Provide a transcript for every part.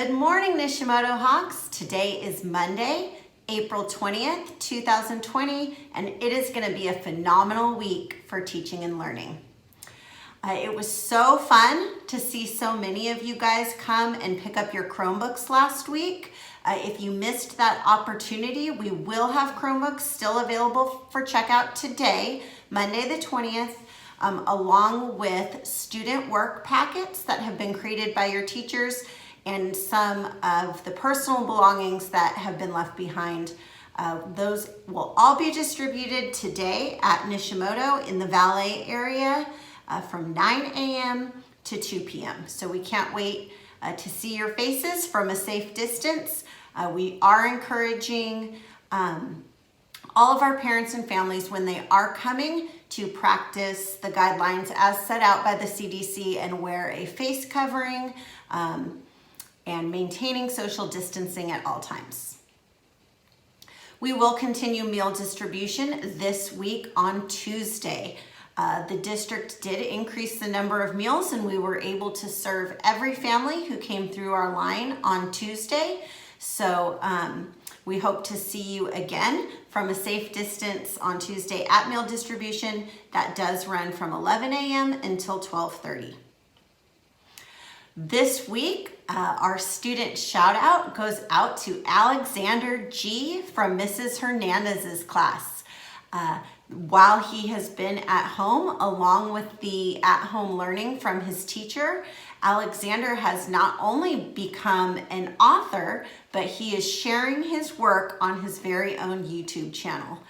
Good morning, Nishimoto Hawks. Today is Monday, April 20th, 2020, and it is going to be a phenomenal week for teaching and learning. It was so fun to see so many of you guys come and pick up your Chromebooks last week. If you missed that opportunity, we will have Chromebooks still available for checkout today, Monday the 20th, along with student work packets that have been created by your teachers and some of the personal belongings that have been left behind. Those will all be distributed today at Nishimoto in the Valet area from 9 a.m. to 2 p.m. So we can't wait to see your faces from a safe distance. We are encouraging all of our parents and families when they are coming to practice the guidelines as set out by the CDC and wear a face covering and maintaining social distancing at all times. We will continue meal distribution this week on Tuesday. The district did increase the number of meals and we were able to serve every family who came through our line on Tuesday. So we hope to see you again from a safe distance on Tuesday at meal distribution. That does run from 11 a.m. until 12:30. This week, our student shout out goes out to Alexander G. from Mrs. Hernandez's class. While he has been at home, along with the at-home learning from his teacher, Alexander has not only become an author, but he is sharing his work on his very own YouTube channel.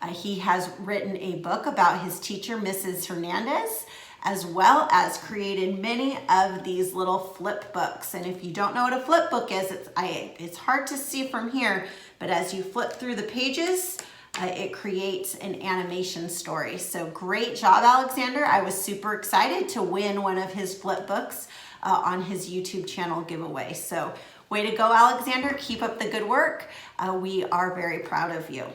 He has written a book about his teacher, Mrs. Hernandez, as well as created many of these little flip books. And if you don't know what a flip book is, it's hard to see from here, but as you flip through the pages, it creates an animation story. So great job, Alexander. I was super excited to win one of his flip books on his YouTube channel giveaway. So way to go, Alexander. Keep up the good work. We are very proud of you.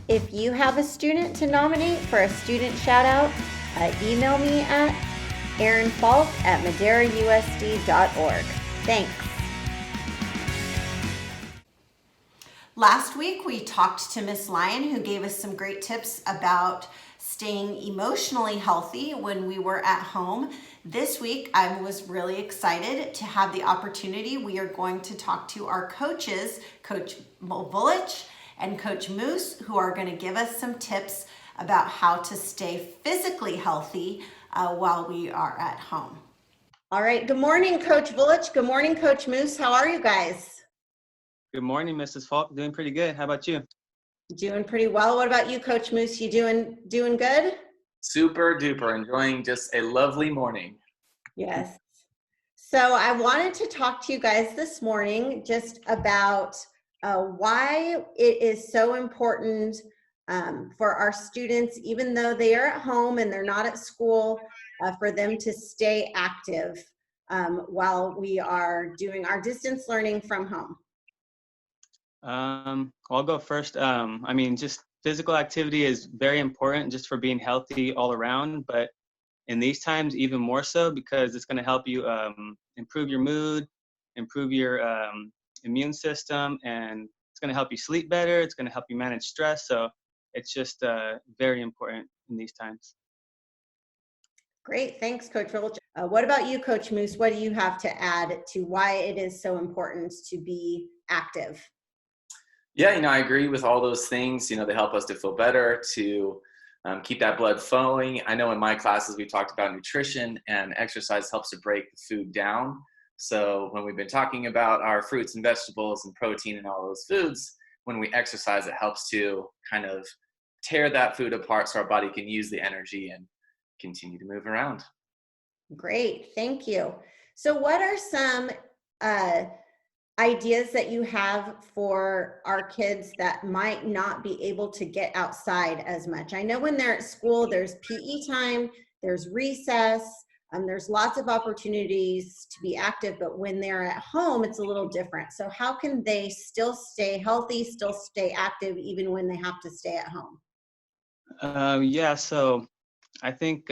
If you have a student to nominate for a student shout out, email me at erinfalk@maderausd.org. Thanks. Last week, we talked to Miss Lyon, who gave us some great tips about staying emotionally healthy when we were at home. This week, I was really excited to have the opportunity. We are going to talk to our coaches, Coach Vulich and Coach Moose, who are going to give us some tips about how to stay physically healthy while we are at home. All right. Good morning, Coach Vulich. Good morning, Coach Moose. How are you guys? Good morning, Mrs. Falk. Doing pretty good. How about you? Doing pretty well. What about you, Coach Moose? You doing good? Super duper. Enjoying just a lovely morning. Yes. So I wanted to talk to you guys this morning just about why it is so important for our students, even though they are at home and they're not at school, for them to stay active while we are doing our distance learning from home. I'll go first. Just physical activity is very important just for being healthy all around, but in these times even more so because it's going to help you improve your mood, improve your immune system, and it's going to help you sleep better. It's going to help you manage stress. So it's just very important in these times. Great. Thanks, Coach Vulich. What about you, Coach Moose? What do you have to add to why it is so important to be active? Yeah, I agree with all those things. They help us to feel better, to keep that blood flowing. I know in my classes we talked about nutrition, and exercise helps to break the food down. So when we've been talking about our fruits and vegetables and protein and all those foods, when we exercise, it helps to kind of tear that food apart so our body can use the energy and continue to move around. Great. Thank you. So what are some ideas that you have for our kids that might not be able to get outside as much? I know when they're at school, there's PE time, there's recess, there's lots of opportunities to be active, but when they're at home, it's a little different. So how can they still stay healthy, still stay active, even when they have to stay at home? So I think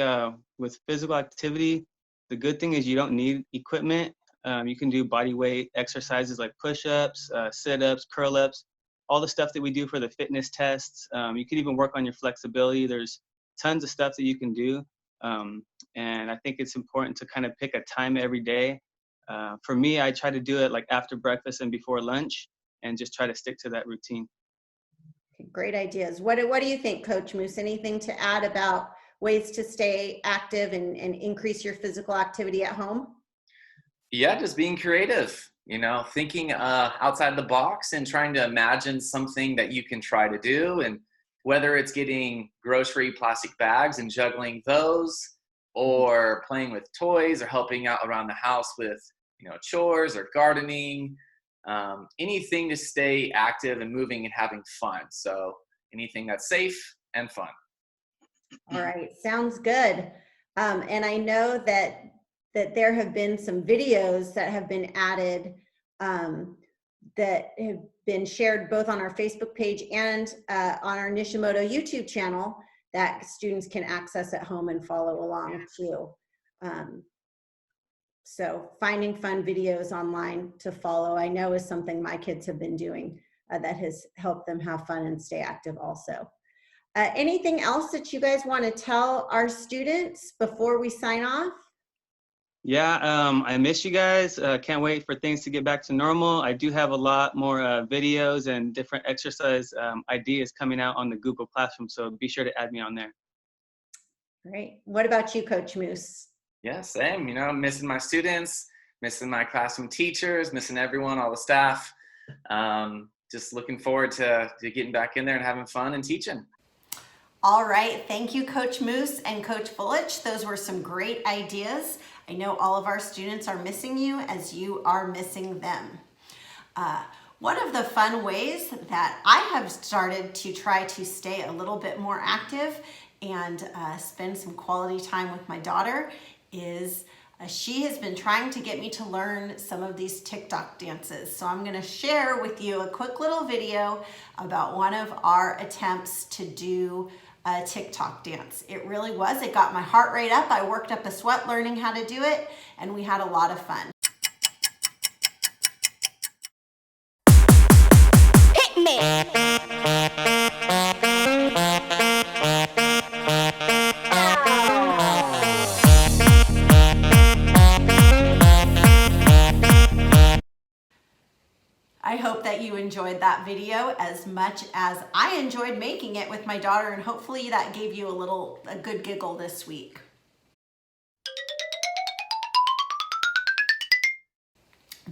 with physical activity, the good thing is you don't need equipment. You can do body weight exercises like push-ups, sit-ups, curl-ups, all the stuff that we do for the fitness tests. You can even work on your flexibility. There's tons of stuff that you can do. And I think it's important to kind of pick a time every day. For me, I try to do it like after breakfast and before lunch and just try to stick to that routine. Great ideas. What do you think, Coach Moose? Anything to add about ways to stay active and increase your physical activity at home? Yeah, just being creative, thinking outside the box and trying to imagine something that you can try to do. And whether it's getting grocery plastic bags and juggling those, or playing with toys, or helping out around the house with, chores or gardening, anything to stay active and moving and having fun. So anything that's safe and fun. All right, sounds good. And I know that there have been some videos that have been added that have been shared both on our Facebook page and on our Nishimoto YouTube channel that students can access at home and follow along too. So finding fun videos online to follow, I know, is something my kids have been doing that has helped them have fun and stay active also. Anything else that you guys want to tell our students before we sign off? Yeah, I miss you guys. Can't wait for things to get back to normal. I do have a lot more videos and different exercise ideas coming out on the Google Classroom, so be sure to add me on there. Great. What about you, Coach Moose? Yeah, same. Missing my students, missing my classroom teachers, missing everyone, all the staff. Just looking forward to getting back in there and having fun and teaching. All right. Thank you, Coach Moose and Coach Bullich. Those were some great ideas. I know all of our students are missing you as you are missing them. One of the fun ways that I have started to try to stay a little bit more active and spend some quality time with my daughter is she has been trying to get me to learn some of these TikTok dances. So I'm going to share with you a quick little video about one of our attempts to do a TikTok dance. It really was. It got my heart rate up. I worked up a sweat learning how to do it, and we had a lot of fun. Hit me! I hope that you enjoyed that video as much as I enjoyed making it with my daughter, and hopefully that gave you a good giggle this week.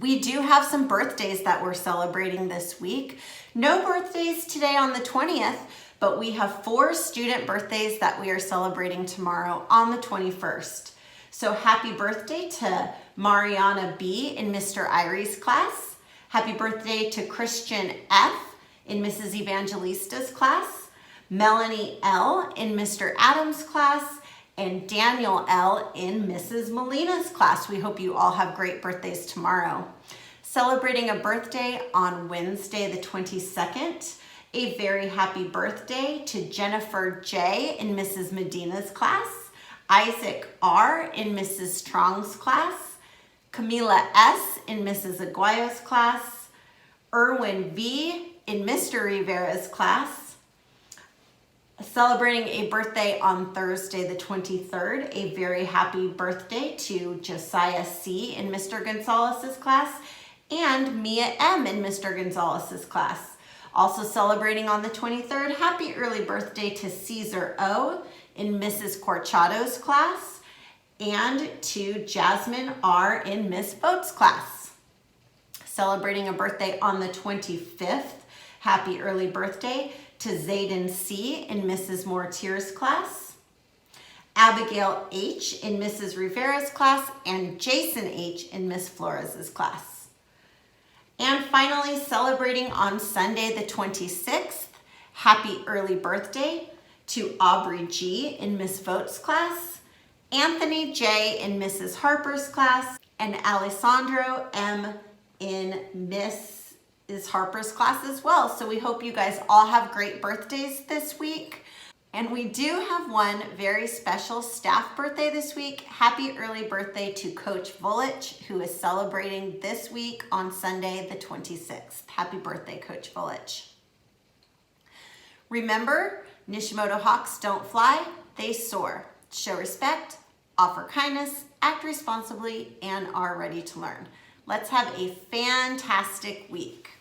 We do have some birthdays that we're celebrating this week. No birthdays today on the 20th, but we have 4 student birthdays that we are celebrating tomorrow on the 21st. So happy birthday to Mariana B. in Mr. Irie's class. Happy birthday to Christian F. in Mrs. Evangelista's class, Melanie L. in Mr. Adams' class, and Daniel L. in Mrs. Molina's class. We hope you all have great birthdays tomorrow. Celebrating a birthday on Wednesday the 22nd, a very happy birthday to Jennifer J. in Mrs. Medina's class, Isaac R. in Mrs. Strong's class, Camila S. in Mrs. Aguayo's class, Erwin V. in Mr. Rivera's class. Celebrating a birthday on Thursday the 23rd, a very happy birthday to Josiah C. in Mr. Gonzalez's class and Mia M. in Mr. Gonzalez's class. Also celebrating on the 23rd, happy early birthday to Caesar O. in Mrs. Corchado's class, and to Jasmine R. in Miss Boat's class. Celebrating a birthday on the 25th, happy early birthday to Zayden C. in Mrs. Mortier's class, Abigail H. in Mrs. Rivera's class, and Jason H. in Miss Flores's class. And finally, celebrating on Sunday the 26th, happy early birthday to Aubrey G. in Miss Vote's class, Anthony J. in Mrs. Harper's class, and Alessandro M. in Mrs. Harper's class as well. So we hope you guys all have great birthdays this week. And we do have one very special staff birthday this week. Happy early birthday to Coach Vulich, who is celebrating this week on Sunday the 26th. Happy birthday, Coach Vulich. Remember, Nishimoto Hawks don't fly, they soar. Show respect, offer kindness, act responsibly, and are ready to learn. Let's have a fantastic week.